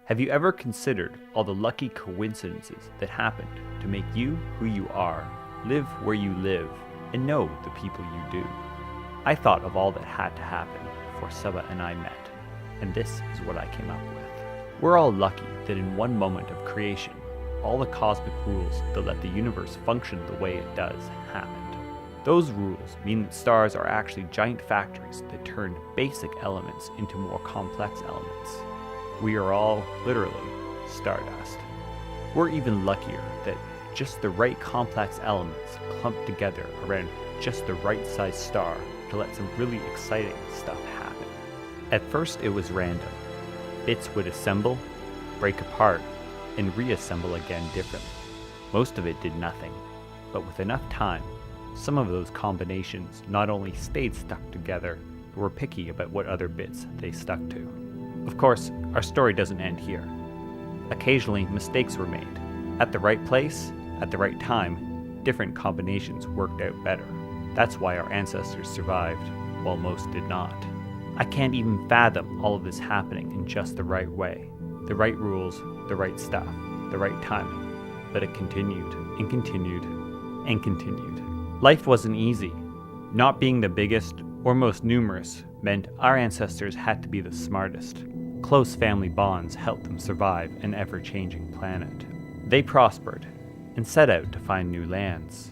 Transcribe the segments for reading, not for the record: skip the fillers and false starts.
Have you ever considered all the lucky coincidences that happened to make you who you are, live where you live, and know the people you do? I thought of all that had to happen before Saba and I met, and this is what I came up with. We're all lucky that in one moment of creation, all the cosmic rules that let the universe function the way it does happened. Those rules mean that stars are actually giant factories that turn basic elements into more complex elements. We are all, literally, stardust. We're even luckier that just the right complex elements clump together around just the right size star to let some really exciting stuff happen. At first it was random. Bits would assemble, break apart, and reassemble again differently. Most of it did nothing, but with enough time, some of those combinations not only stayed stuck together, but were picky about what other bits they stuck to. Of course, our story doesn't end here. Occasionally, mistakes were made. At the right place, at the right time, different combinations worked out better. That's why our ancestors survived, while most did not. I can't even fathom all of this happening in just the right way. The right rules, the right stuff, the right timing. But it continued, and continued, and continued. Life wasn't easy. Not being the biggest or most numerous meant our ancestors had to be the smartest. Close family bonds helped them survive an ever-changing planet. They prospered and set out to find new lands.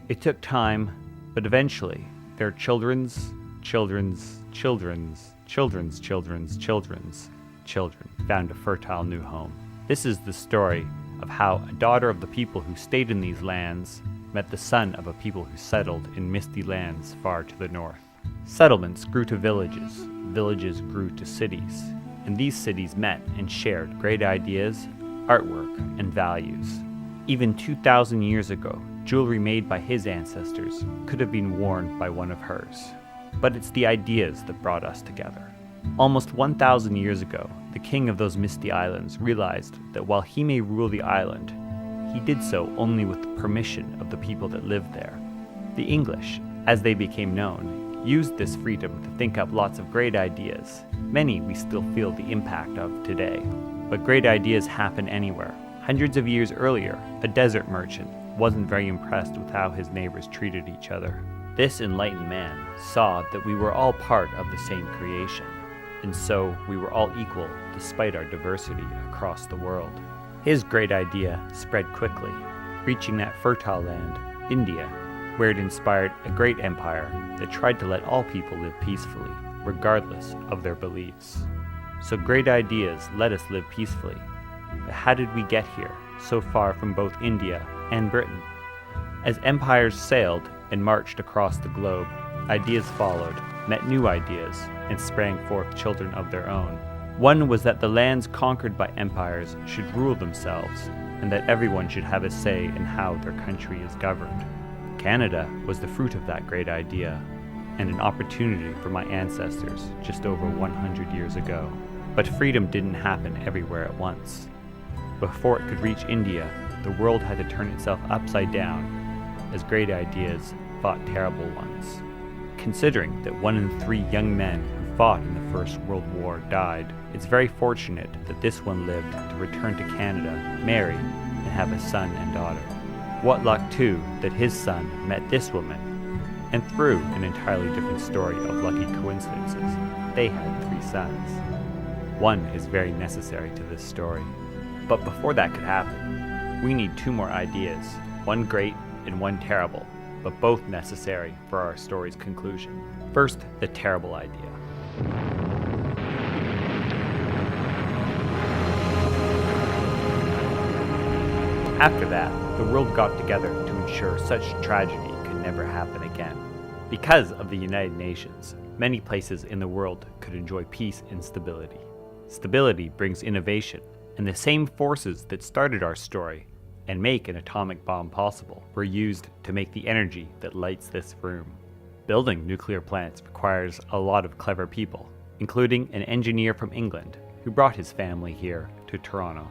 It took time, but eventually their children's children found a fertile new home. This is the story of how a daughter of the people who stayed in these lands met the son of a people who settled in misty lands far to the north. Settlements grew to villages, villages grew to cities, and these cities met and shared great ideas, artwork, and values. Even 2,000 years ago, jewelry made by his ancestors could have been worn by one of hers. But it's the ideas that brought us together. Almost 1,000 years ago, the king of those misty islands realized that while he may rule the island, he did so only with the permission of the people that lived there. The English, as they became known, used this freedom to think up lots of great ideas. Many we still feel the impact of today. But great ideas happen anywhere. Hundreds of years earlier, a desert merchant wasn't very impressed with how his neighbors treated each other. This enlightened man saw that we were all part of the same creation, and so we were all equal despite our diversity across the world. His great idea spread quickly, reaching that fertile land, India, where it inspired a great empire that tried to let all people live peacefully, regardless of their beliefs. So great ideas let us live peacefully. But how did we get here, so far from both India and Britain? As empires sailed and marched across the globe, ideas followed, met new ideas, and sprang forth children of their own. One was that the lands conquered by empires should rule themselves, and that everyone should have a say in how their country is governed. Canada was the fruit of that great idea, and an opportunity for my ancestors just over 100 years ago. But freedom didn't happen everywhere at once. Before it could reach India, the world had to turn itself upside down, as great ideas fought terrible ones. Considering that 1 in 3 young men who fought in the First World War died, it's very fortunate that this one lived to return to Canada, marry, and have a son and daughter. What luck, too, that his son met this woman, and through an entirely different story of lucky coincidences, they had 3 sons. One is very necessary to this story. But before that could happen, we need 2 more ideas, one great and one terrible, but both necessary for our story's conclusion. First, the terrible idea. After that, the world got together to ensure such tragedy could never happen again. Because of the United Nations, many places in the world could enjoy peace and stability. Stability brings innovation, and the same forces that started our story and make an atomic bomb possible were used to make the energy that lights this room. Building nuclear plants requires a lot of clever people, including an engineer from England who brought his family here to Toronto.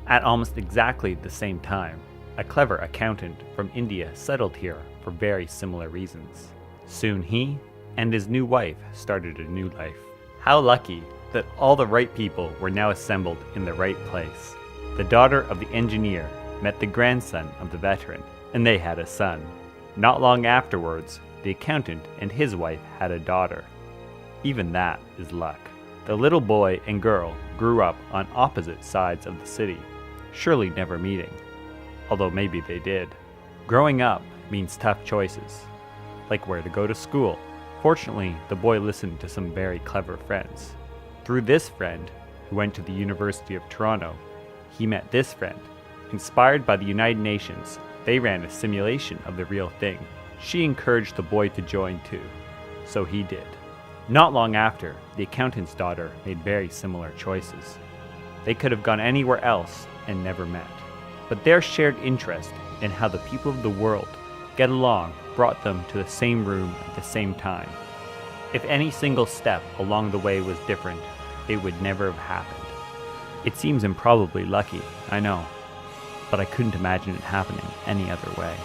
At almost exactly the same time, a clever accountant from India settled here for very similar reasons. Soon he and his new wife started a new life. How lucky that all the right people were now assembled in the right place. The daughter of the engineer met the grandson of the veteran, and they had a son. Not long afterwards, the accountant and his wife had a daughter. Even that is luck. The little boy and girl grew up on opposite sides of the city, surely never meeting, although maybe they did. Growing up means tough choices, like where to go to school. Fortunately, the boy listened to some very clever friends. Through this friend, who went to the University of Toronto, he met this friend. Inspired by the United Nations, they ran a simulation of the real thing. She encouraged the boy to join too, so he did. Not long after, the accountant's daughter made very similar choices. They could have gone anywhere else and never met, but their shared interest in how the people of the world get along brought them to the same room at the same time. If any single step along the way was different, it would never have happened. It seems improbably lucky, I know, but I couldn't imagine it happening any other way.